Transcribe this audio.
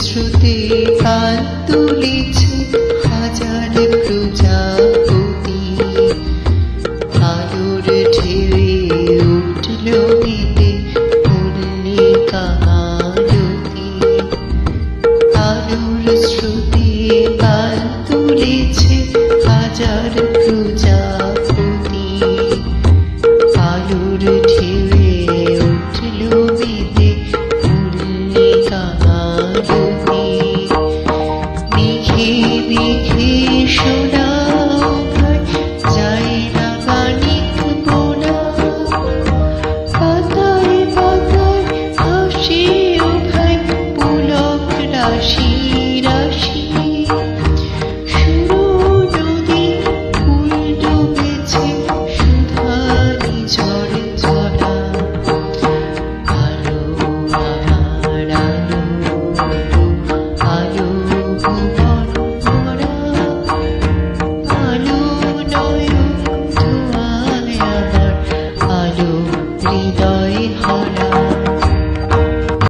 শ্রুতি কাল তুলেছে হাজার প্রজাপতি, আলোর ঢেউয়ে উঠল মেতে মল্লিকা মালতী। আলোর শ্রুতি কাল তুলেছে হাজার প্রজাপতি, আলোর ঢেউয়ে উঠল মেতে মল্লিকা মালতী। মেঘে মেঘে শোনাও ভাই যায় না গানিক বোনা, পাতায় পাতায় হাসিও ভাই পুলক রাশিরা।